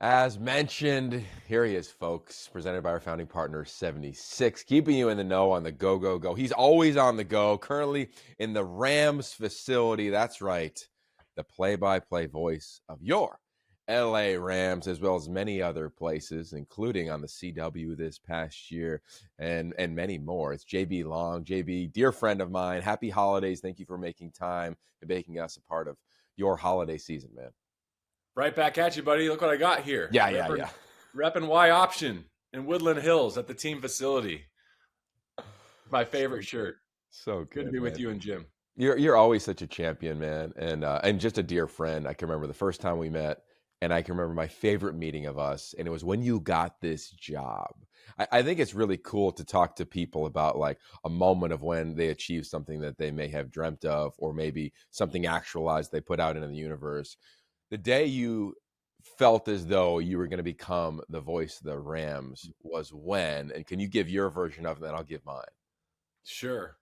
As mentioned, here he is, folks, presented by our founding partner, 76, keeping you in the know on the go, go, go. He's always on the go, currently in the Rams facility. That's right, the play-by-play voice of your LA Rams, as well as many other places, including on the CW this past year and many more. It's JB Long. JB, dear friend of mine, happy holidays. Thank you for making time and making us a part of your holiday season, man. Right back at you, buddy. Look what I got here. Yeah. Repping Y Option in Woodland Hills at the team facility. My favorite shirt. So Good to good, be with man. you and Jim. You're always such a champion, man, and just a dear friend. I can remember the first time we met, and I can remember my favorite meeting of us, and it was when you got this job. I think it's really cool to talk to people about like a moment of when they achieved something that they may have dreamt of, or maybe something actualized they put out into the universe. The day you felt as though you were going to become the voice of the Rams was when, and can you give your version of it, then I'll give mine. Sure.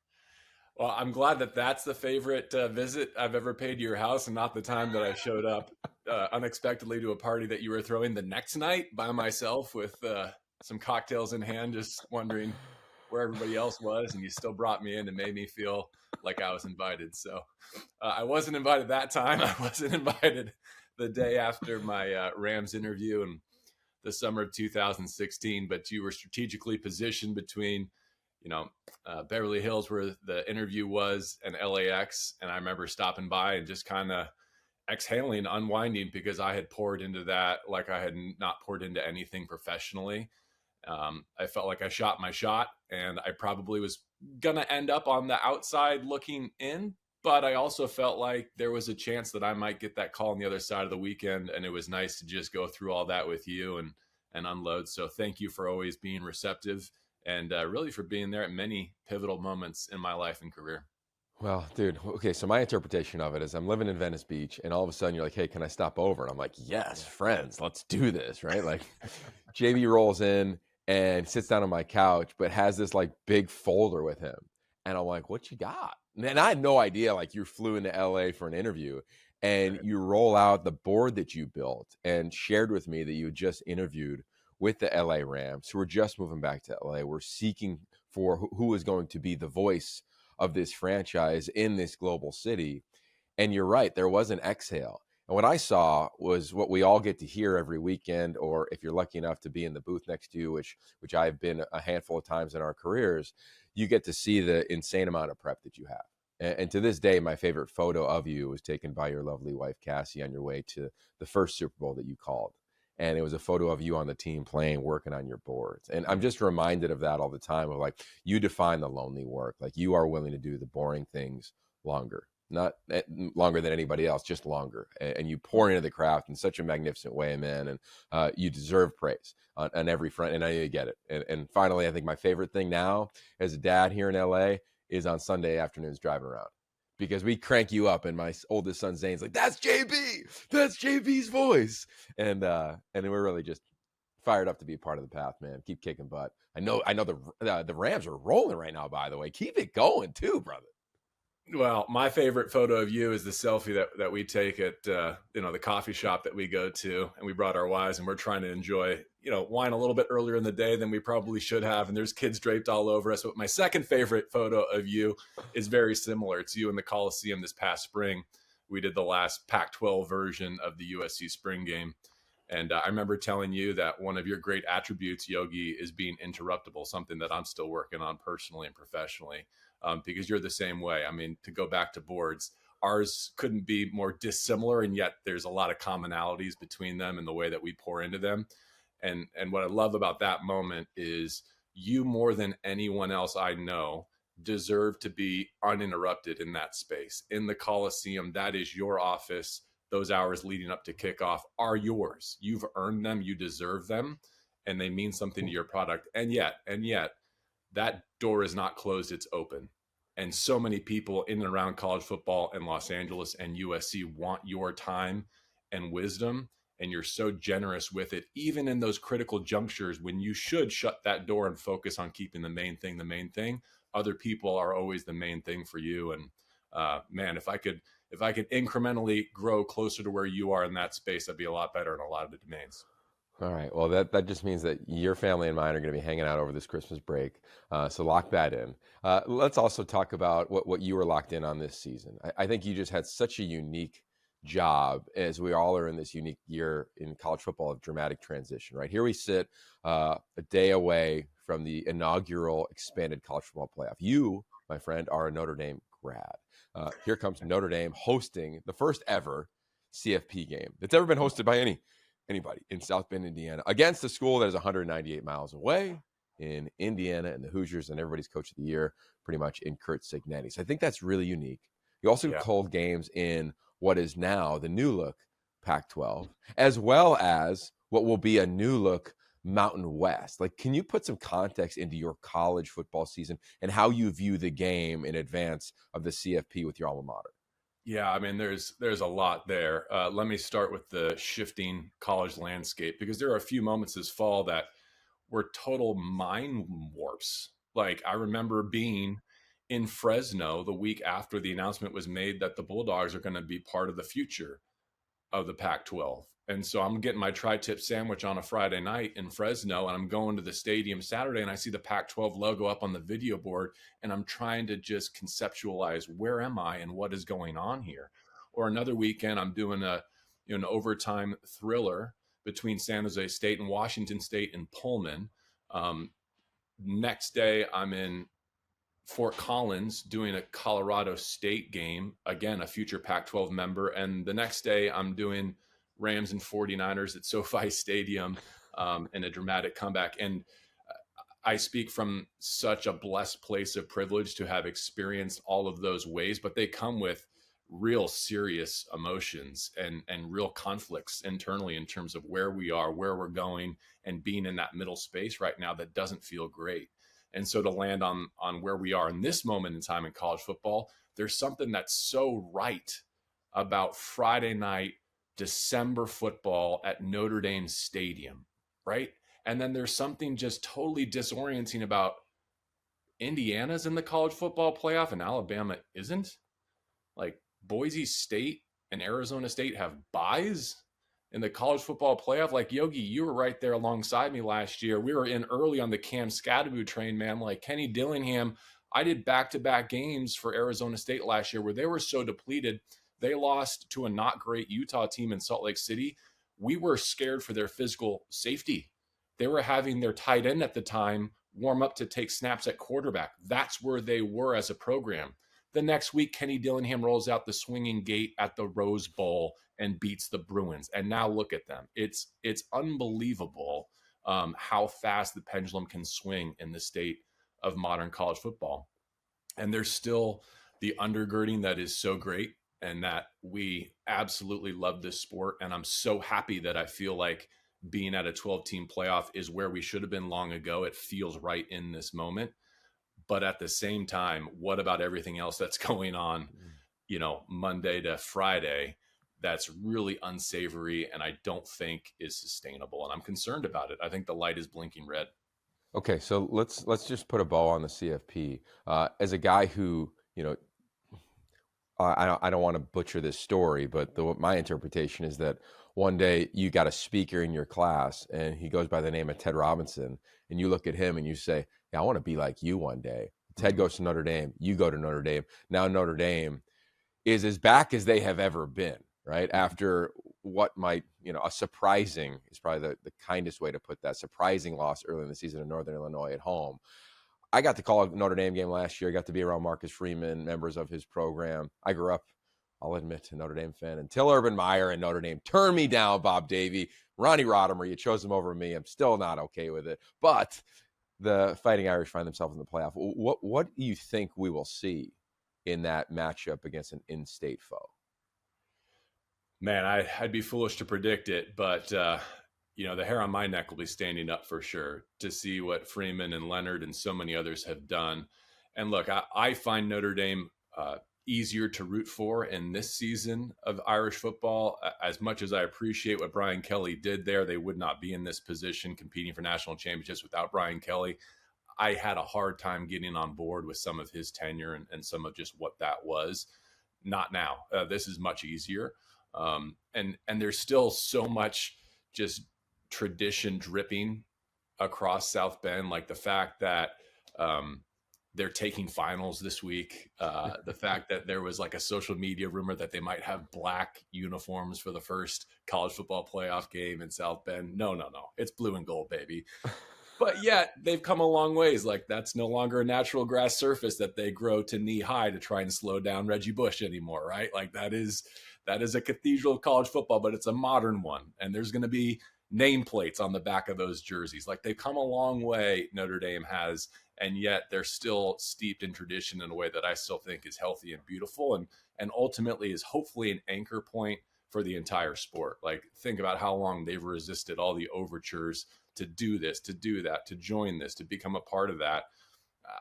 Well, I'm glad that that's the favorite visit I've ever paid to your house, and not the time that I showed up unexpectedly to a party that you were throwing the next night by myself with some cocktails in hand, just wondering where everybody else was, and you still brought me in and made me feel like I was invited. So I wasn't invited that time. I wasn't invited the day after my Rams interview in the summer of 2016, but you were strategically positioned between Beverly Hills, where the interview was, and LAX. And I remember stopping by and just kind of exhaling, unwinding, because I had poured into that like I had not poured into anything professionally. I felt like I shot my shot, and I probably was going to end up on the outside looking in. But I also felt like there was a chance that I might get that call on the other side of the weekend. And it was nice to just go through all that with you and unload. So thank you for always being receptive and really for being there at many pivotal moments in my life and career. Well, dude, okay, so my interpretation of it is I'm living in Venice Beach, and all of a sudden you're like, hey, can I stop over? And I'm like, yes, friends, let's do this, right? Like, JB rolls in and sits down on my couch, but has this like big folder with him. And I'm like, what you got? And I had no idea, like, you flew into LA for an interview, and Right. you roll out the board that you built and shared with me that you had just interviewed with the LA Rams, who were just moving back to LA. We're seeking for who was going to be the voice of this franchise in this global city. And you're right, there was an exhale. And what I saw was what we all get to hear every weekend, or if you're lucky enough to be in the booth next to you, which I've been a handful of times in our careers, you get to see the insane amount of prep that you have. And to this day, my favorite photo of you was taken by your lovely wife, Cassie, on your way to the first Super Bowl that you called. And it was a photo of you on the team playing, working on your boards. And I'm just reminded of that all the time of like, you define the lonely work. Like you are willing to do the boring things longer, not longer than anybody else, just longer. And you pour into the craft in such a magnificent way, man. And you deserve praise on every front. And I know you get it. And finally, I think my favorite thing now as a dad here in LA is on Sunday afternoons driving around, because we crank you up, and my oldest son Zane's like, that's JB's voice. And we're really just fired up to be a part of the path, man. Keep kicking butt. I know the Rams are rolling right now, by the way. Keep it going too, brother. Well, my favorite photo of you is the selfie that we take at the coffee shop that we go to, and we brought our wives, and we're trying to enjoy wine a little bit earlier in the day than we probably should have, and there's kids draped all over us. But my second favorite photo of you is very similar. It's you in the Coliseum this past spring. We did the last Pac-12 version of the USC spring game, and I remember telling you that one of your great attributes, Yogi, is being interruptible, something that I'm still working on personally and professionally. Because you're the same way. I mean, to go back to boards, ours couldn't be more dissimilar, and yet there's a lot of commonalities between them and the way that we pour into them. And what I love about that moment is you, more than anyone else I know, deserve to be uninterrupted in that space. In the Coliseum, that is your office. Those hours leading up to kickoff are yours. You've earned them. You deserve them, and they mean something to your product. And yet, that door is not closed, it's open. And so many people in and around college football in Los Angeles and USC want your time and wisdom. And you're so generous with it, even in those critical junctures when you should shut that door and focus on keeping the main thing the main thing. Other people are always the main thing for you. And man, if I could incrementally grow closer to where you are in that space, I'd be a lot better in a lot of the domains. All right. Well, that just means that your family and mine are going to be hanging out over this Christmas break. So lock that in. Let's also talk about what you were locked in on this season. I think you just had such a unique job, as we all are in this unique year in college football of dramatic transition. Right here, we sit a day away from the inaugural expanded college football playoff. You, my friend, are a Notre Dame grad. Here comes Notre Dame hosting the first ever CFP game that's ever been hosted by anybody in South Bend, Indiana, against a school that is 198 miles away in Indiana, and the Hoosiers and everybody's coach of the year pretty much in Kurt Signetti. So I think that's really unique. You also Yeah. called games in what is now the new look Pac-12, as well as what will be a new look Mountain West. Like, can you put some context into your college football season and how you view the game in advance of the CFP with your alma mater? Yeah, I mean, there's a lot there. Let me start with the shifting college landscape because there are a few moments this fall that were total mind warps. Like I remember being in Fresno the week after the announcement was made that the Bulldogs are going to be part of the future of the Pac-12. And so I'm getting my tri-tip sandwich on a Friday night in Fresno, and I'm going to the stadium Saturday, and I see the Pac-12 logo up on the video board, and I'm trying to just conceptualize where am I and what is going on here. Or another weekend, I'm doing an overtime thriller between San Jose State and Washington State in Pullman. Um, Next day, I'm in Fort Collins doing a Colorado State game, again, a future Pac 12 member. And the next day, I'm doing Rams and 49ers at SoFi Stadium in a dramatic comeback. And I speak from such a blessed place of privilege to have experienced all of those ways, but they come with real serious emotions and real conflicts internally in terms of where we are, where we're going, and being in that middle space right now that doesn't feel great. And so to land on where we are in this moment in time in college football, there's something that's so right about Friday night December football at Notre Dame Stadium, right? And then there's something just totally disorienting about Indiana's in the college football playoff and Alabama isn't. Like Boise State and Arizona State have buys in the college football playoff. Like Yogi, you were right there alongside me last year. We were in early on the Cam Scadaboo train, man. Like Kenny Dillingham, I did back-to-back games for Arizona State last year where they were so depleted. They lost to a not great Utah team in Salt Lake City. We were scared for their physical safety. They were having their tight end at the time warm up to take snaps at quarterback. That's where they were as a program. The next week, Kenny Dillingham rolls out the swinging gate at the Rose Bowl and beats the Bruins. And now look at them. It's unbelievable how fast the pendulum can swing in the state of modern college football. And there's still the undergirding that is so great and that we absolutely love this sport. And I'm so happy that I feel like being at a 12-team playoff is where we should have been long ago. It feels right in this moment. But at the same time, what about everything else that's going on, Monday to Friday that's really unsavory and I don't think is sustainable. And I'm concerned about it. I think the light is blinking red. Okay, so let's just put a bow on the CFP. As a guy who, I don't want to butcher this story, but my interpretation is that one day you got a speaker in your class, and he goes by the name of Ted Robinson, and you look at him and you say, "Yeah, I want to be like you one day." Ted Mm-hmm. goes to Notre Dame. You go to Notre Dame. Now Notre Dame is as back as they have ever been, right? Mm-hmm. After what might, a surprising is probably the kindest way to put that, surprising loss early in the season in Northern Illinois at home. I got to call a Notre Dame game last year. I got to be around Marcus Freeman, members of his program. I grew up, I'll admit, a Notre Dame fan until Urban Meyer and Notre Dame turned me down, Bob Davie. Ronnie Rodimer, you chose him over me. I'm still not okay with it. But the Fighting Irish find themselves in the playoff. What do you think we will see in that matchup against an in-state foe? Man, I'd be foolish to predict it, but the hair on my neck will be standing up for sure to see what Freeman and Leonard and so many others have done. And look, I find Notre Dame easier to root for in this season of Irish football. As much as I appreciate what Brian Kelly did there, they would not be in this position competing for national championships without Brian Kelly. I had a hard time getting on board with some of his tenure and some of just what that was. Not now. This is much easier, and there's still so much just tradition dripping across South Bend, like the fact that they're taking finals this week, the fact that there was like a social media rumor that they might have black uniforms for the first college football playoff game in South Bend. No, no, no. It's blue and gold, baby. But yet they've come a long ways. Like that's no longer a natural grass surface that they grow to knee high to try and slow down Reggie Bush anymore, right? Like that is a cathedral of college football, but it's a modern one. And there's going to be nameplates on the back of those jerseys. Like they've come a long way, Notre Dame has, and yet they're still steeped in tradition in a way that I still think is healthy and beautiful, and ultimately is hopefully an anchor point for the entire sport. Like think about how long they've resisted all the overtures to do this, to do that, to join this, to become a part of that.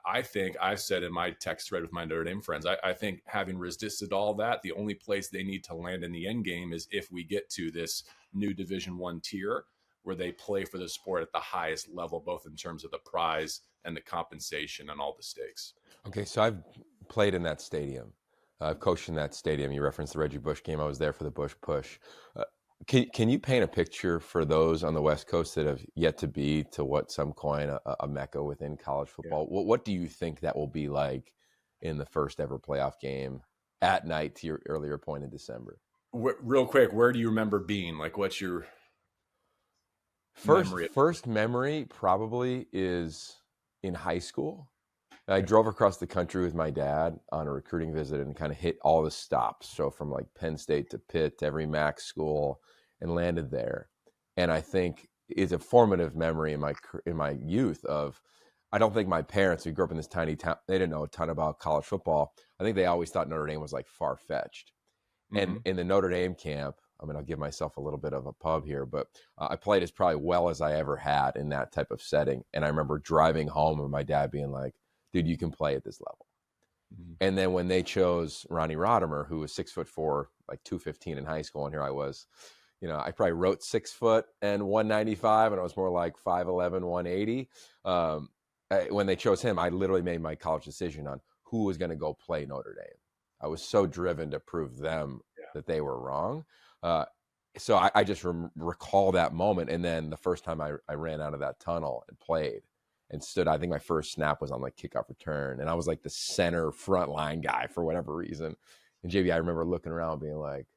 I think I've said in my text thread with my Notre Dame friends, I think having resisted all that, the only place they need to land in the end game is if we get to this new Division I tier where they play for the sport at the highest level, both in terms of the prize and the compensation and all the stakes. Okay, so I've played in that stadium. I've coached in that stadium. You referenced the Reggie Bush game. I was there for the Bush push. Can you paint a picture for those on the West Coast that have yet to be to what some coin a mecca within college football? Yeah. What do you think that will be like in the first ever playoff game at night, to your earlier point, in December? Real quick, where do you remember being? Like, what's your first memory? Probably is in high school. I drove across the country with my dad on a recruiting visit and kind of hit all the stops. So from like Penn State to Pitt to every MAC school, and landed there. And I think it's a formative memory in my youth of, I don't think my parents, who grew up in this tiny town, they didn't know a ton about college football. I think they always thought Notre Dame was like far-fetched. Mm-hmm. And in the Notre Dame camp, I mean, I'll give myself a little bit of a pub here, but I played as probably well as I ever had in that type of setting. And I remember driving home and my dad being like, dude, you can play at this level. Mm-hmm. And then when they chose Ronnie Rodimer, who was 6'4", like 215 in high school, and here I was, I probably wrote 6 foot and 195, and I was more like 5'11", 180. When they chose him, I literally made my college decision on who was going to go play Notre Dame. I was so driven to prove them that they were wrong. So I just recall that moment. And then the first time I ran out of that tunnel and played and stood, I think my first snap was on like kickoff return. And I was like the center front line guy for whatever reason. And JB, I remember looking around being like,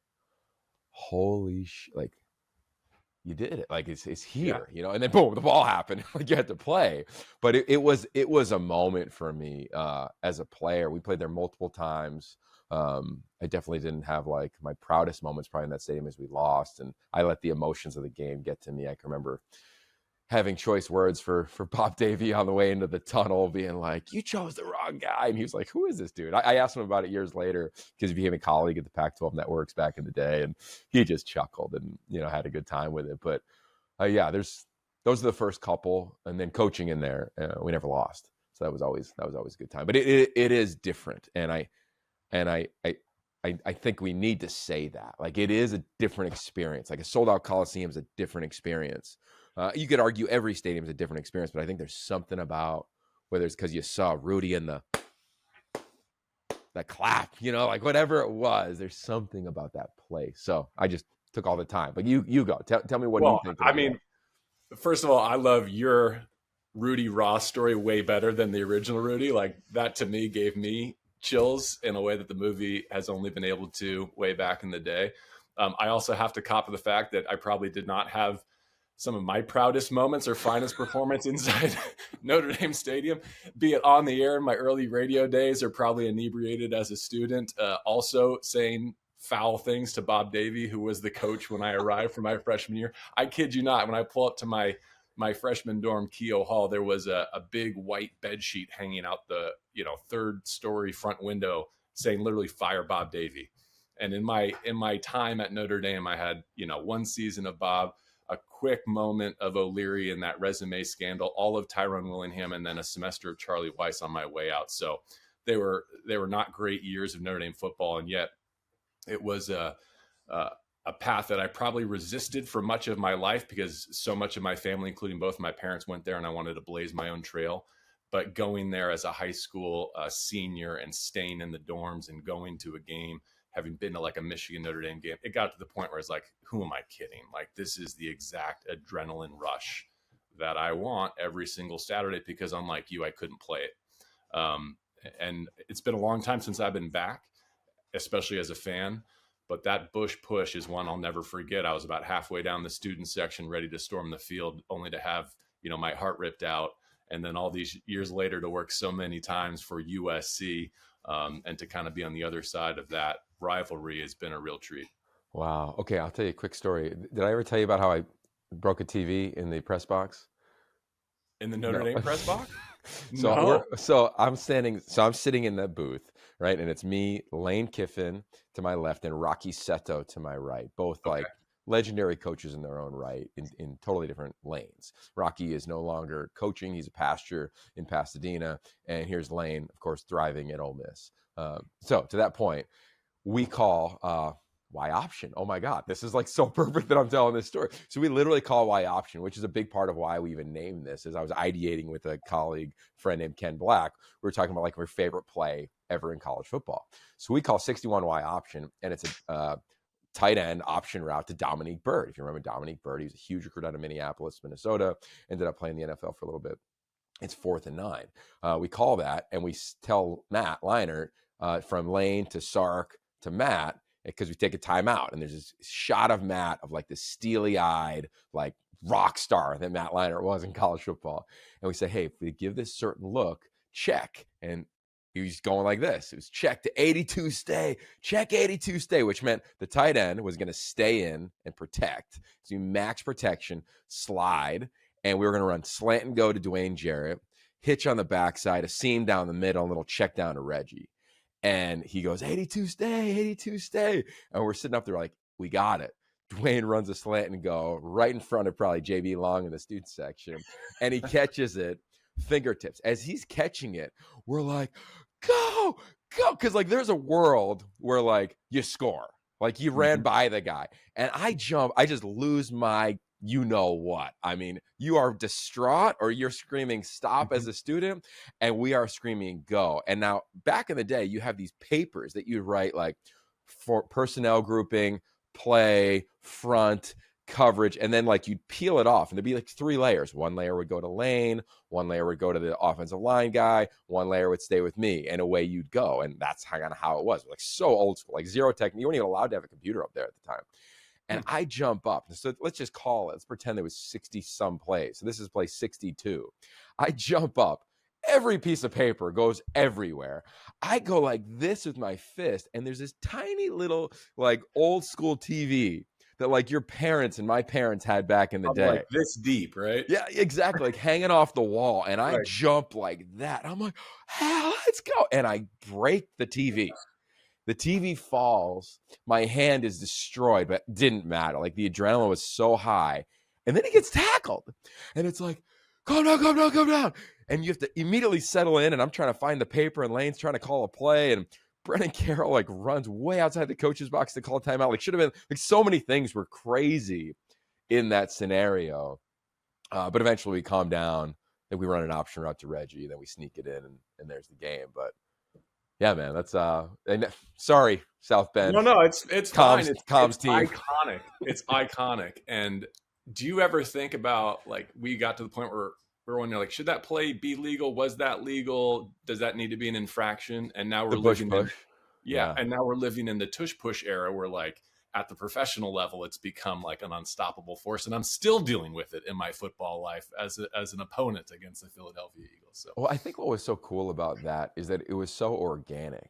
holy shit, like you did it. Like it's here, and then boom, the ball happened. Like you had to play. But it was a moment for me as a player. We played there multiple times. I definitely didn't have like my proudest moments probably in that stadium as we lost. And I let the emotions of the game get to me. I can remember having choice words for Bob Davie on the way into the tunnel, being like, you chose the wrong guy. And he was like, who is this dude? I asked him about it years later because he became a colleague at the Pac-12 networks back in the day. And he just chuckled and, had a good time with it. But those are the first couple. And then coaching in there, we never lost. So that was always a good time. But it is different. And I think we need to say that. Like it is a different experience. Like a sold-out Coliseum is a different experience. You could argue every stadium is a different experience, but I think there's something about, whether it's because you saw Rudy in the clap, like whatever it was, there's something about that place. So I just took all the time. But you go. Tell me what you think. I mean, first of all, I love your Rudy Ross story way better than the original Rudy. Like that to me gave me chills in a way that the movie has only been able to way back in the day. I also have to cop to the fact that I probably did not have some of my proudest moments or finest performance inside Notre Dame Stadium, be it on the air in my early radio days or probably inebriated as a student, also saying foul things to Bob Davie, who was the coach when I arrived for my freshman year. I kid you not, when I pull up to my freshman dorm, Keogh Hall, there was a big white bed sheet hanging out the third story front window saying literally "Fire Bob Davie." And in my time at Notre Dame, I had one season of Bob, a quick moment of O'Leary and that resume scandal, all of Tyrone Willingham, and then a semester of Charlie Weiss on my way out. So they were not great years of Notre Dame football, and yet it was a path that I probably resisted for much of my life because so much of my family, including both of my parents, went there, and I wanted to blaze my own trail. But going there as a high school senior and staying in the dorms and going to a game having been to like a Michigan Notre Dame game, it got to the point where it's like, who am I kidding? Like, this is the exact adrenaline rush that I want every single Saturday, because unlike you, I couldn't play it. And it's been a long time since I've been back, especially as a fan. But that Bush push is one I'll never forget. I was about halfway down the student section, ready to storm the field, only to have, my heart ripped out. And then all these years later to work so many times for USC, and to kind of be on the other side of that rivalry has been a real treat. Wow. Okay, I'll tell you a quick story. Did I ever tell you about how I broke a TV in the press box? In the Notre No. Dame press box? So No. I'm sitting in the booth, right? And it's me, Lane Kiffin to my left, and Rocky Seto to my right, both Okay. like legendary coaches in their own right, in totally different lanes. Rocky is no longer coaching; he's a pastor in Pasadena, and here's Lane, of course, thriving at Ole Miss. So to that point, we call Y option. Oh my God, this is like so perfect that I'm telling this story. So we literally call Y option, which is a big part of why we even named this. As I was ideating with a colleague friend named Ken Black, we were talking about like our favorite play ever in college football. So we call 61 Y option, and it's a tight end option route to Dominique Byrd. If you remember Dominique Byrd, he was a huge recruit out of Minneapolis, Minnesota, ended up playing the NFL for a little bit. It's 4th and 9. We call that, and we tell Matt Leinart, from Lane to Sark to Matt, because we take a timeout, and there's this shot of Matt of like this steely-eyed, like rock star that Matt Leinart was in college football. And we say, hey, if we give this certain look, check. And he was going like this. It was check to 82 stay, check 82 stay, which meant the tight end was going to stay in and protect. So you max protection, slide, and we were going to run slant and go to Dwayne Jarrett, hitch on the backside, a seam down the middle, a little check down to Reggie. And he goes, 82 stay, 82 stay. And we're sitting up there like, we got it. Dwayne runs a slant and go right in front of probably JB Long in the student section. And he catches it, fingertips. As he's catching it, we're like, go. Because like there's a world where like you score. Like you ran by the guy. And I just lose my you know what. I mean, you are distraught or you're screaming stop as a student, and we are screaming go. And now back in the day, you have these papers that you write like for personnel grouping, play, front, coverage, and then like you'd peel it off and there'd be like 3 layers. One layer would go to Lane, one layer would go to the offensive line guy, one layer would stay with me, and away you'd go. And that's kind of how it was. Like so old school, like zero tech. You weren't even allowed to have a computer up there at the time. And I jump up. So let's just call it. Let's pretend there was 60 some plays. So this is play 62. I jump up. Every piece of paper goes everywhere. I go like this with my fist, and there's this tiny little like old school TV that like your parents and my parents had back in the day. Like this deep, right? Yeah, exactly. Like hanging off the wall. And I jump like that. I'm like, hey, let's go. And I break the TV. The TV falls. My hand is destroyed, but it didn't matter. Like the adrenaline was so high. And then he gets tackled. And it's like, calm down, calm down, calm down. And you have to immediately settle in. And I'm trying to find the paper, and Lane's trying to call a play. And Brennan Carroll like runs way outside the coach's box to call a timeout. Like should have been like so many things were crazy in that scenario. But eventually we calm down. Then we run an option route to Reggie. Then we sneak it in, and there's the game. But yeah, man, that's and sorry, South Bend. No, it's fine. It's team. Iconic. It's iconic. And do you ever think about like we got to the point where we're wondering like, should that play be legal? Was that legal? Does that need to be an infraction? And now we're living in and now we're living in the tush push era where like at the professional level, it's become like an unstoppable force. And I'm still dealing with it in my football life as an opponent against the Philadelphia Eagles. So, well, I think what was so cool about that is that it was so organic.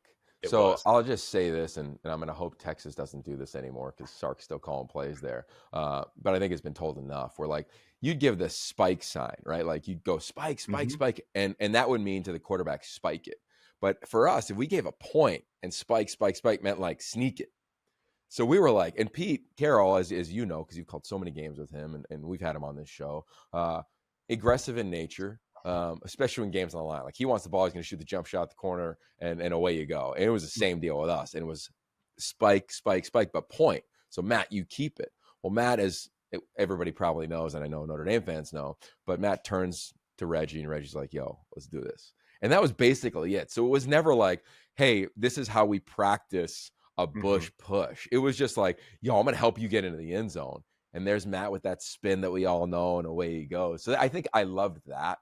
Was. I'll just say this, and I'm going to hope Texas doesn't do this anymore because Sark's still calling plays there. But I think it's been told enough. Where like you'd give the spike sign, right? Like you'd go spike, spike, and that would mean to the quarterback spike it. But for us, if we gave a point and spike meant like sneak it. So we were like, and Pete Carroll, as you know, because you've called so many games with him, and we've had him on this show, aggressive in nature, especially when games on the line. Like he wants the ball, he's going to shoot the jump shot at the corner, and away you go. And it was the same deal with us. And it was spike, but point. So Matt, you keep it. Well, Matt, as everybody probably knows, and I know Notre Dame fans know, but Matt turns to Reggie, and Reggie's like, yo, let's do this. And that was basically it. So it was never like, hey, this is how we practice a Mhm. Bush push. It was just like, yo, I'm going to help you get into the end zone. And there's Matt with that spin that we all know, and away he goes. So I think I loved that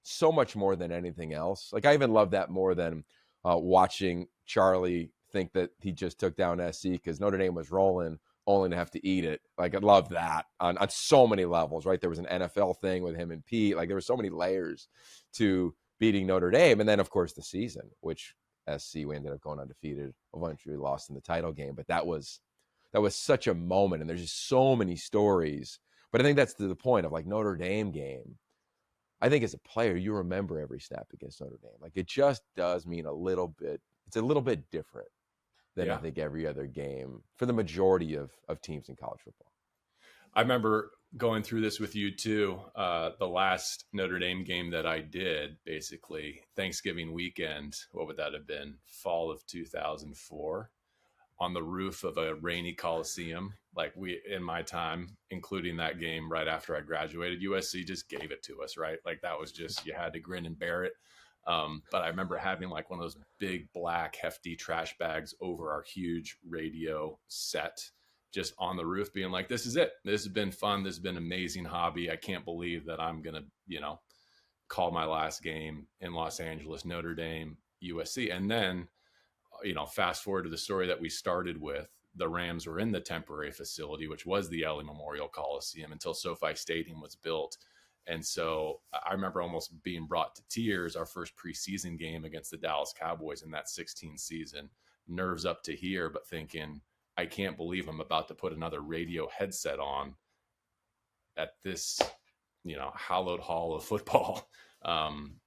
so much more than anything else. Like I even love that more than watching Charlie think that he just took down SC because Notre Dame was rolling, only to have to eat it. Like I love that on so many levels, right? There was an NFL thing with him and Pete. Like there were so many layers to beating Notre Dame. And then of course the season, which SC, we ended up going undefeated. Eventually lost in the title game. But that was such a moment. And there's just so many stories. But I think that's to the point of like Notre Dame game. I think as a player, you remember every snap against Notre Dame. Like it just does mean a little bit. It's a little bit different than I Yeah. think every other game for the majority of teams in college football. I remember going through this with you too. The last Notre Dame game that I did, basically Thanksgiving weekend, what would that have been? Fall of 2004, on the roof of a rainy Coliseum. Like we, in my time, including that game right after I graduated, USC just gave it to us, right? Like that was just, you had to grin and bear it. But I remember having like one of those big black hefty trash bags over our huge radio set, just on the roof, being like, this is it. This has been fun. This has been an amazing hobby. I can't believe that I'm going to, call my last game in Los Angeles, Notre Dame, USC. And then, fast forward to the story that we started with, the Rams were in the temporary facility, which was the LA Memorial Coliseum, until SoFi Stadium was built. And so I remember almost being brought to tears our first preseason game against the Dallas Cowboys in that 16 season, nerves up to here, but thinking, I can't believe I'm about to put another radio headset on at this, hallowed hall of football. Um,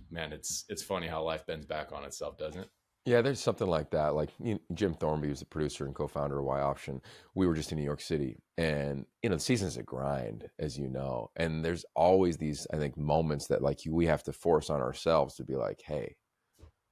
Man, it's funny how life bends back on itself, doesn't it? Yeah, there's something like that. Like Jim Thornby was the producer and co-founder of Y Option. We were just in New York City, and the season's a grind, as you know. And there's always these, I think, moments that like we have to force on ourselves to be like, hey,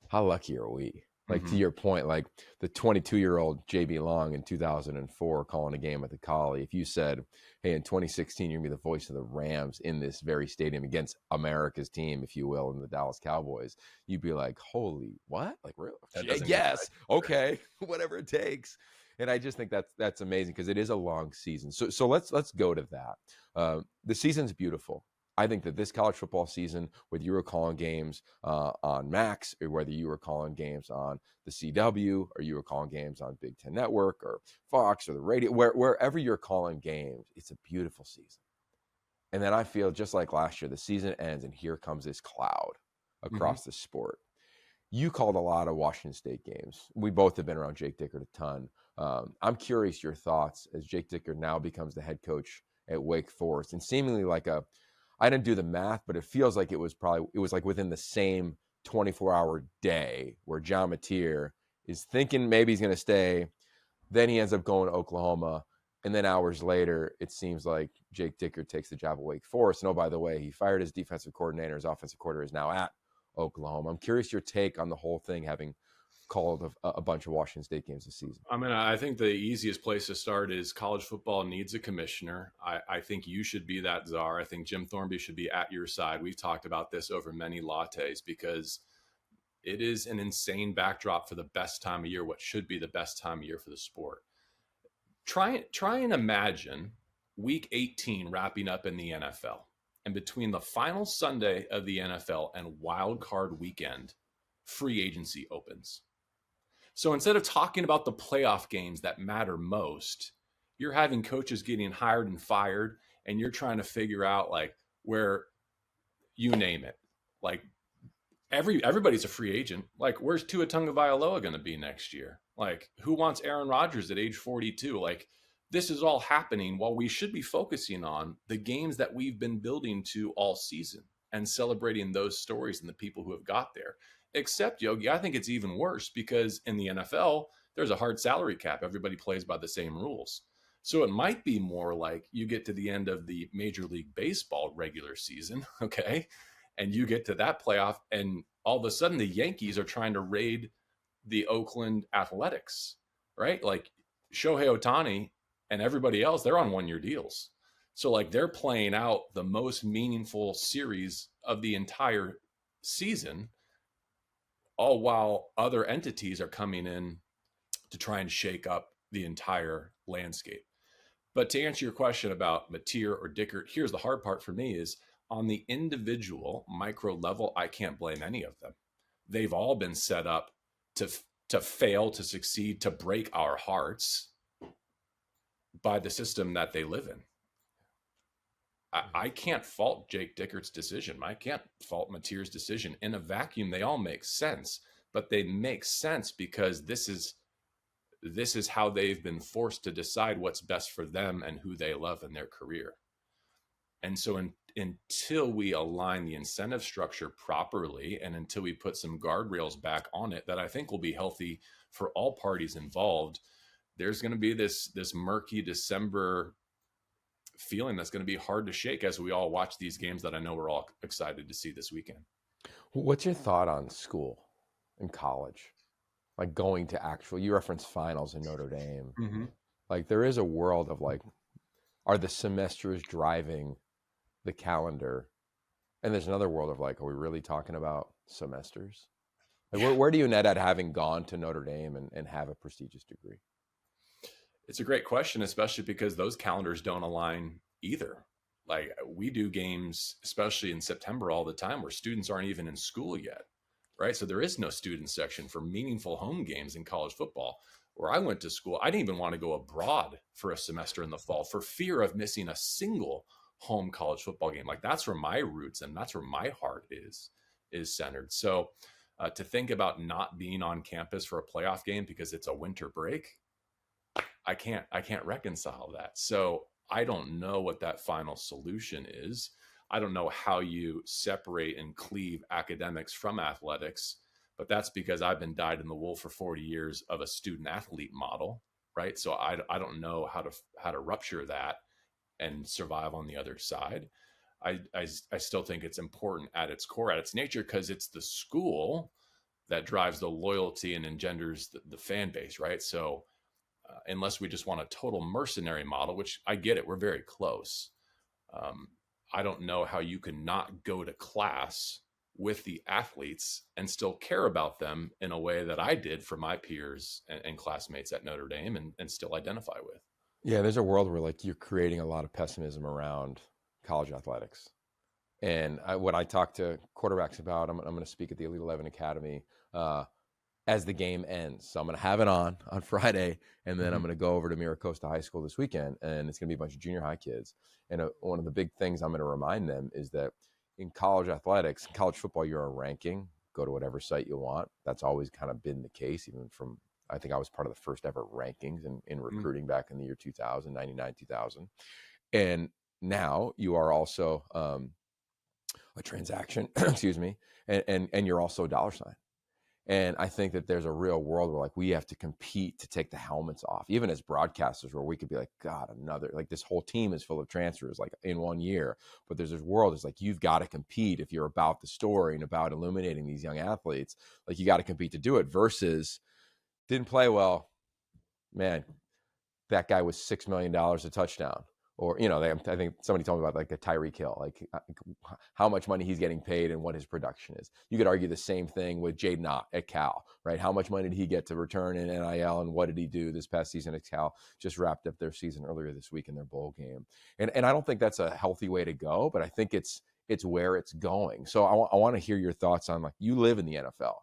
how lucky are we? Like to Mm-hmm. your point, like the 22-year-old JB Long in 2004 calling a game at the Collie. If you said, "Hey, in 2016, you're gonna be the voice of the Rams in this very stadium against America's team, if you will, in the Dallas Cowboys," you'd be like, "Holy what? Like, really? That doesn't get Yes, okay, whatever it takes." And I just think that's amazing because it is a long season. So let's go to that. The season's beautiful. I think that this college football season, whether you were calling games on Max, or whether you were calling games on the CW, or you were calling games on Big Ten Network or Fox or the radio, wherever you're calling games, it's a beautiful season. And then I feel just like last year, the season ends and here comes this cloud Mm-hmm. across the sport. You called a lot of Washington State games. We both have been around Jake Dickert a ton. I'm curious your thoughts as Jake Dickert now becomes the head coach at Wake Forest, and seemingly like I didn't do the math, but it feels like it was like within the same 24-hour day where John Mateer is thinking maybe he's going to stay. Then he ends up going to Oklahoma. And then hours later, it seems like Jake Dickert takes the job at Wake Forest. And oh, by the way, he fired his defensive coordinator. His offensive coordinator is now at Oklahoma. I'm curious your take on the whole thing, having called a bunch of Washington State games this season. I mean, I think the easiest place to start is college football needs a commissioner. I think you should be that czar. I think Jim Thornby should be at your side. We've talked about this over many lattes because it is an insane backdrop for the best time of year, what should be the best time of year for the sport. Try and imagine week 18 wrapping up in the NFL. And between the final Sunday of the NFL and wild card weekend, free agency opens. So instead of talking about the playoff games that matter most, you're having coaches getting hired and fired, and you're trying to figure out like where, you name it. Like everybody's a free agent. Like where's Tua Tagovailoa going to be next year? Like who wants Aaron Rodgers at age 42? Like this is all happening while we should be focusing on the games that we've been building to all season and celebrating those stories and the people who have got there. Except, Yogi, I think it's even worse because in the NFL, there's a hard salary cap. Everybody plays by the same rules. So it might be more like you get to the end of the Major League Baseball regular season, okay? And you get to that playoff, and all of a sudden the Yankees are trying to raid the Oakland Athletics, right? Like Shohei Ohtani and everybody else, they're on 1 year deals. So like they're playing out the most meaningful series of the entire season, all while other entities are coming in to try and shake up the entire landscape. But to answer your question about Mateer or Dickert, here's the hard part for me is on the individual micro level, I can't blame any of them. They've all been set up to to fail, to succeed, to break our hearts by the system that they live in. I can't fault Jake Dickert's decision. I can't fault Mateer's decision. In a vacuum, they all make sense, but they make sense because this is how they've been forced to decide what's best for them and who they love in their career. And so until we align the incentive structure properly and until we put some guardrails back on it that I think will be healthy for all parties involved, there's going to be this murky December feeling that's going to be hard to shake as we all watch these games that I know we're all excited to see this weekend. What's your thought on school and college? Like going to actual, you reference finals in Notre Dame. Mm-hmm. Like there is a world of like, are the semesters driving the calendar? And there's another world of like, are we really talking about semesters? Like where do you net at having gone to Notre Dame and have a prestigious degree? It's a great question, especially because those calendars don't align either. Like we do games, especially in September all the time where students aren't even in school yet, right? So there is no student section for meaningful home games in college football. Where I went to school, I didn't even want to go abroad for a semester in the fall for fear of missing a single home college football game. Like that's where my roots and that's where my heart is centered. So to think about not being on campus for a playoff game because it's a winter break, I can't reconcile that. So I don't know what that final solution is. I don't know how you separate and cleave academics from athletics, but that's because I've been dyed in the wool for 40 years of a student athlete model, right? So I don't know how to rupture that and survive on the other side. I still think it's important at its core, at its nature, because it's the school that drives the loyalty and engenders the fan base, right? So unless we just want a total mercenary model, which I get it, we're very close. I don't know how you can not go to class with the athletes and still care about them in a way that I did for my peers and classmates at Notre Dame and still identify with. Yeah, there's a world where like you're creating a lot of pessimism around college athletics. And what I talk to quarterbacks about, I'm going to speak at the Elite 11 Academy as the game ends. So I'm going to have it on Friday, and then I'm going to go over to Miracosta High School this weekend, and it's going to be a bunch of junior high kids. And one of the big things I'm going to remind them is that in college athletics, college football, you're a ranking. Go to whatever site you want. That's always kind of been the case, even from, I think I was part of the first ever rankings in recruiting back in the year 2000, 99, 2000. And now you are also a transaction, excuse me, and you're also a dollar sign. And I think that there's a real world where like we have to compete to take the helmets off, even as broadcasters, where we could be like, God, another, like this whole team is full of transfers like in 1 year. But there's this world is like, you've got to compete if you're about the story and about illuminating these young athletes. Like you got to compete to do it versus didn't play well. Man, that guy was $6 million a touchdown. Or, you know, I think somebody told me about like a Tyreek Hill, like how much money he's getting paid and what his production is. You could argue the same thing with Jaden Ott at Cal, right? How much money did he get to return in NIL and what did he do this past season at Cal? Just wrapped up their season earlier this week in their bowl game. And I don't think that's a healthy way to go, but I think it's where it's going. So I want to hear your thoughts on like, you live in the NFL,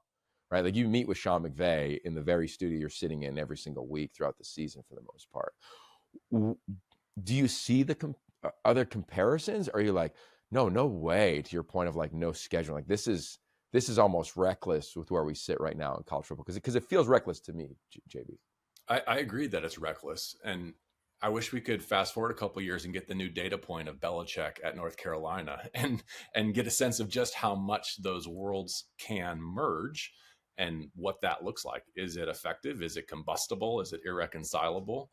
right? Like you meet with Sean McVay in the very studio you're sitting in every single week throughout the season for the most part. Do you see the other comparisons? Or are you like, no way, to your point of like no schedule? Like this is almost reckless with where we sit right now in college football because it feels reckless to me, JB. I agree that it's reckless. And I wish we could fast forward a couple of years and get the new data point of Belichick at North Carolina and get a sense of just how much those worlds can merge and what that looks like. Is it effective? Is it combustible? Is it irreconcilable?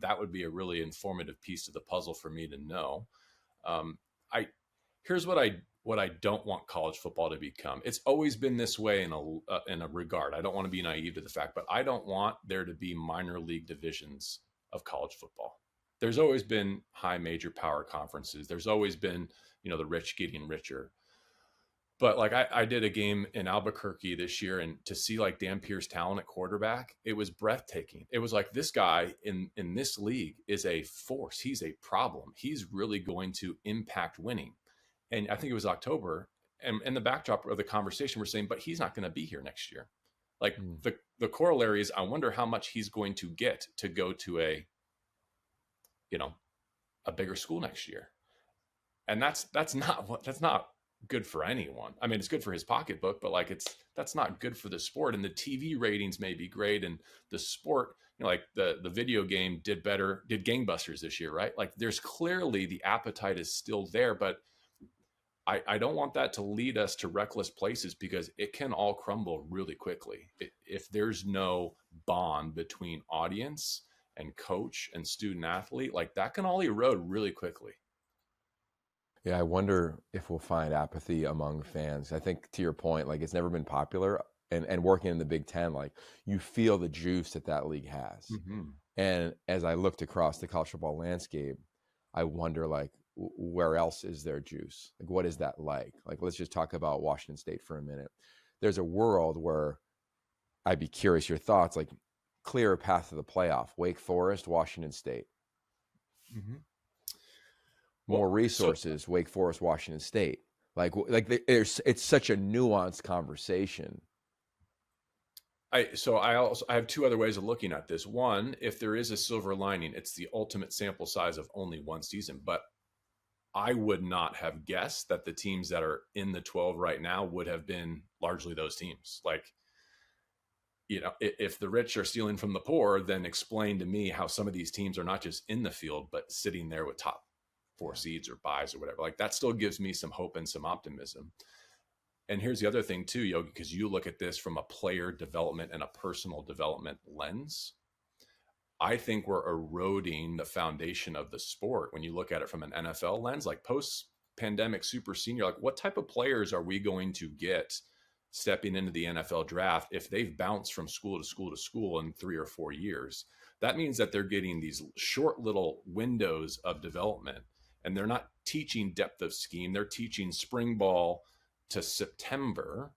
That would be a really informative piece of the puzzle for me to know. Here's what I don't want college football to become. It's always been this way in a regard. I don't want to be naive to the fact, but I don't want there to be minor league divisions of college football. There's always been high major power conferences. There's always been, the rich getting richer. But like I did a game in Albuquerque this year, and to see like Dan Pierce's talent at quarterback, it was breathtaking. It was like, this guy in this league is a force. He's a problem. He's really going to impact winning. And I think it was October, and the backdrop of the conversation we're saying, but he's not going to be here next year. Like Mm. the corollary is, I wonder how much he's going to get to go to a, you know, a bigger school next year. And that's not good for anyone. I mean, it's good for his pocketbook, but like that's not good for the sport. And the TV ratings may be great, and the sport, like the video game did gangbusters this year, right? Like there's clearly the appetite is still there, but I don't want that to lead us to reckless places, because it can all crumble really quickly if there's no bond between audience and coach and student athlete. Like that can all erode really quickly. Yeah, I wonder if we'll find apathy among fans. I think, to your point, like, it's never been popular, and working in the Big Ten, like, you feel the juice that league has. Mm-hmm. And as I looked across the college football landscape, I wonder, like, where else is there juice? Like, what is that like? Like, let's just talk about Washington State for a minute. There's a world where I'd be curious your thoughts, like, clearer path to the playoff: Wake Forest, Washington State. Mm-hmm. More Well, so resources, Wake Forest, Washington State. It's such a nuanced conversation. I have two other ways of looking at this. One, if there is a silver lining, it's the ultimate sample size of only one season. But I would not have guessed that the teams that are in the 12 right now would have been largely those teams. Like, if the rich are stealing from the poor, then explain to me how some of these teams are not just in the field, but sitting there with top four seeds or buys or whatever. Like that still gives me some hope and some optimism. And here's the other thing too, Yogi, because you look at this from a player development and a personal development lens. I think we're eroding the foundation of the sport when you look at it from an NFL lens, like post pandemic super senior. Like, what type of players are we going to get stepping into the NFL draft if they've bounced from school to school to school in 3 or 4 years? That means that they're getting these short little windows of development, and they're not teaching depth of scheme. They're teaching spring ball to September,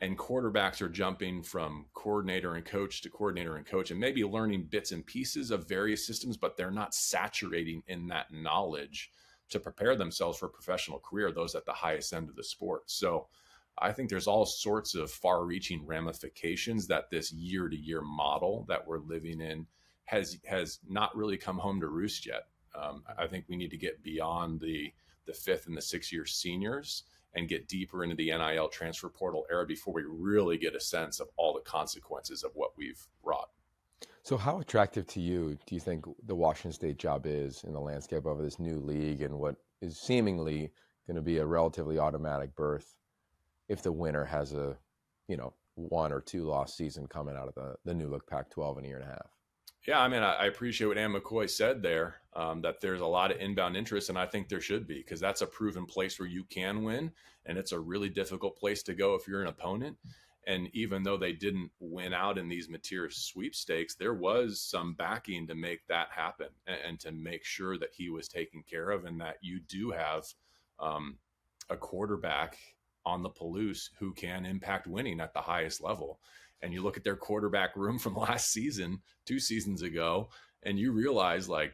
and quarterbacks are jumping from coordinator and coach to coordinator and coach, and maybe learning bits and pieces of various systems, but they're not saturating in that knowledge to prepare themselves for a professional career, those at the highest end of the sport. So I think there's all sorts of far-reaching ramifications that this year-to-year model that we're living in has not really come home to roost yet. I think we need to get beyond the 5th and the 6th-year seniors and get deeper into the NIL transfer portal era before we really get a sense of all the consequences of what we've wrought. So how attractive to you do you think the Washington State job is in the landscape of this new league, and what is seemingly going to be a relatively automatic berth if the winner has a, 1 or 2 loss season coming out of the new look Pac-12 in a year and a half? Yeah, I mean, I appreciate what Ann McCoy said there, that there's a lot of inbound interest, and I think there should be, because that's a proven place where you can win, and it's a really difficult place to go if you're an opponent. And even though they didn't win out in these material sweepstakes, there was some backing to make that happen, and to make sure that he was taken care of, and that you do have a quarterback on the Palouse who can impact winning at the highest level. And you look at their quarterback room from last season, 2 seasons ago, and you realize, like,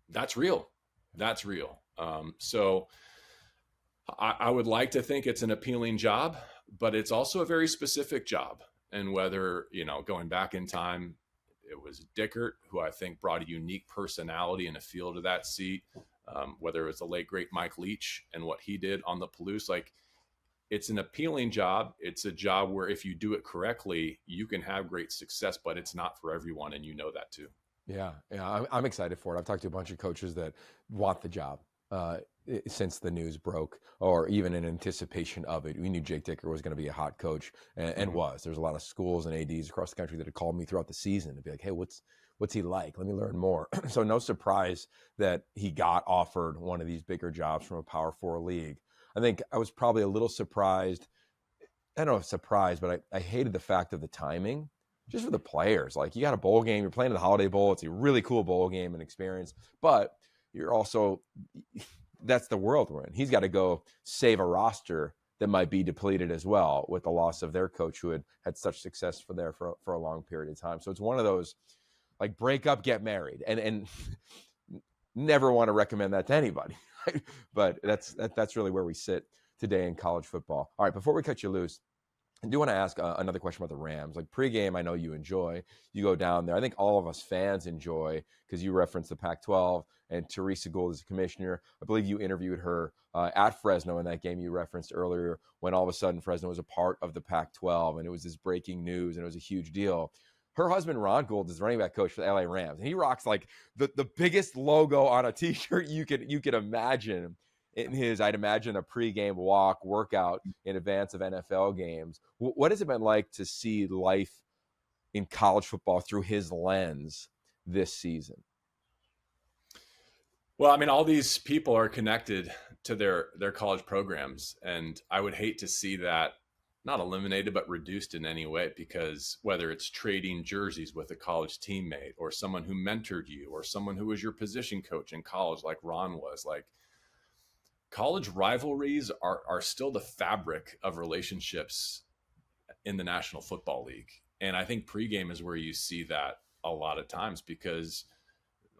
that's real. That's real. So I would like to think it's an appealing job, but it's also a very specific job. And whether, going back in time, it was Dickert, who I think brought a unique personality and a feel to that seat, whether it was the late, great Mike Leach and what he did on the Palouse, like, it's an appealing job. It's a job where if you do it correctly, you can have great success, but it's not for everyone. And you know that too. Yeah, I'm excited for it. I've talked to a bunch of coaches that want the job since the news broke, or even in anticipation of it. We knew Jake Dicker was going to be a hot coach, and was. There's a lot of schools and ADs across the country that had called me throughout the season to be like, hey, what's he like? Let me learn more. So no surprise that he got offered one of these bigger jobs from a Power 4 league. I think I was probably a little surprised. I don't know if surprised, but I hated the fact of the timing, just for the players. Like, you got a bowl game, you're playing in the Holiday Bowl. It's a really cool bowl game and experience, but you're also, that's the world we're in. He's got to go save a roster that might be depleted as well with the loss of their coach who had such success for a long period of time. So it's one of those, like, break up, get married, and never want to recommend that to anybody. Right? But that's really where we sit today in college football. All right, before we cut you loose, I do want to ask another question about the Rams. Like, pregame, I know you enjoy. You go down there. I think all of us fans enjoy, because you referenced the Pac-12 and Teresa Gould as a commissioner. I believe you interviewed her at Fresno in that game you referenced earlier, when all of a sudden Fresno was a part of the Pac-12, and it was this breaking news, and it was a huge deal. Her husband, Ron Gould, is the running back coach for the LA Rams, and he rocks like the biggest logo on a T-shirt you could imagine in his, I'd imagine, a pregame workout in advance of NFL games. What has it been like to see life in college football through his lens this season? Well, I mean, all these people are connected to their college programs, and I would hate to see that not eliminated, but reduced in any way, because whether it's trading jerseys with a college teammate, or someone who mentored you, or someone who was your position coach in college, like Ron was, like, college rivalries are still the fabric of relationships in the National Football League. And I think pregame is where you see that a lot of times, because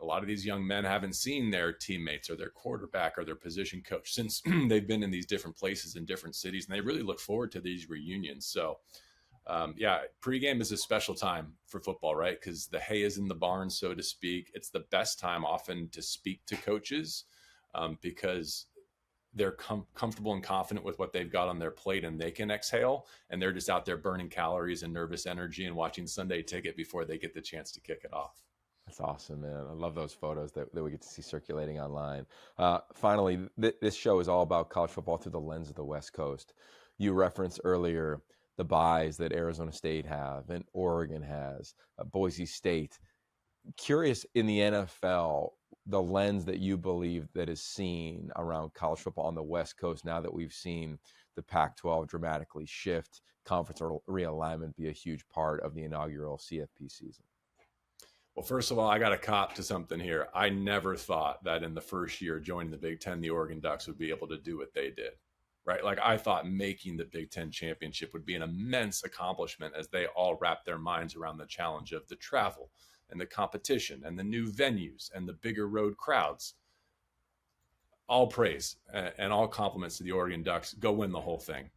a lot of these young men haven't seen their teammates or their quarterback or their position coach since they've been in these different places in different cities, and they really look forward to these reunions. So yeah, pregame is a special time for football, right? Because the hay is in the barn, so to speak. It's the best time often to speak to coaches, because they're comfortable and confident with what they've got on their plate, and they can exhale, and they're just out there burning calories and nervous energy and watching Sunday Ticket before they get the chance to kick it off. That's awesome, man. I love those photos that we get to see circulating online. Finally, this show is all about college football through the lens of the West Coast. You referenced earlier the buys that Arizona State have and Oregon has, Boise State. Curious, in the NFL, the lens that you believe that is seen around college football on the West Coast, now that we've seen the Pac-12 dramatically shift, conference realignment be a huge part of the inaugural CFP season. Well, first of all, I got to cop to something here. I never thought that in the first year joining the Big Ten, the Oregon Ducks would be able to do what they did, right? Like, I thought making the Big Ten championship would be an immense accomplishment, as they all wrapped their minds around the challenge of the travel and the competition and the new venues and the bigger road crowds. All praise and all compliments to the Oregon Ducks. Go win the whole thing.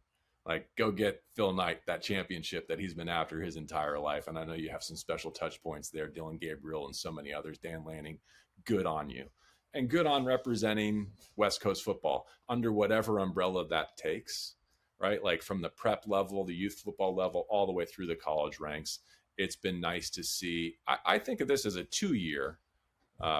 Like, go get Phil Knight that championship that he's been after his entire life. And I know you have some special touch points there, Dylan Gabriel and so many others, Dan Lanning. Good on you. And good on representing West Coast football under whatever umbrella that takes, right? Like, from the prep level, the youth football level, all the way through the college ranks. It's been nice to see. I think of this as a 2-year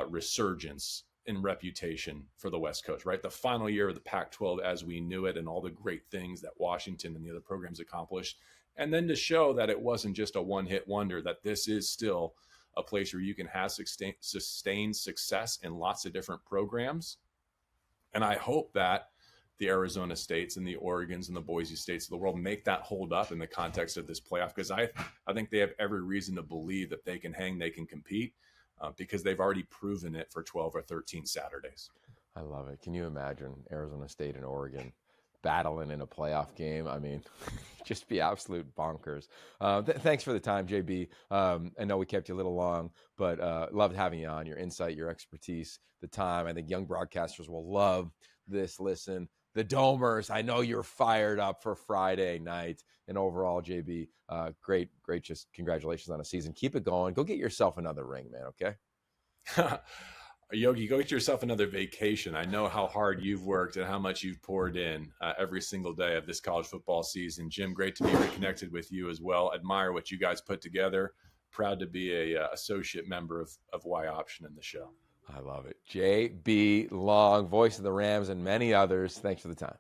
resurgence in reputation for the West Coast, right? The final year of the Pac-12 as we knew it, and all the great things that Washington and the other programs accomplished. And then to show that it wasn't just a one-hit wonder, that this is still a place where you can have sustained success in lots of different programs. And I hope that the Arizona States and the Oregons and the Boise States of the world make that hold up in the context of this playoff, because I think they have every reason to believe that they can hang, they can compete, because they've already proven it for 12 or 13 Saturdays. I love it. Can you imagine Arizona State and Oregon battling in a playoff game? I mean, just be absolute bonkers. Thanks for the time, JB. I know we kept you a little long, but loved having you on. Your insight, your expertise, the time. I think young broadcasters will love this listen. The Domers, I know you're fired up for Friday night. And overall, JB, great. Just congratulations on a season. Keep it going. Go get yourself another ring, man, okay? Yogi, go get yourself another vacation. I know how hard you've worked and how much you've poured in every single day of this college football season. Jim, great to be reconnected with you as well. Admire what you guys put together. Proud to be a associate member of Y Option in the show. I love it. JB Long, voice of the Rams and many others. Thanks for the time.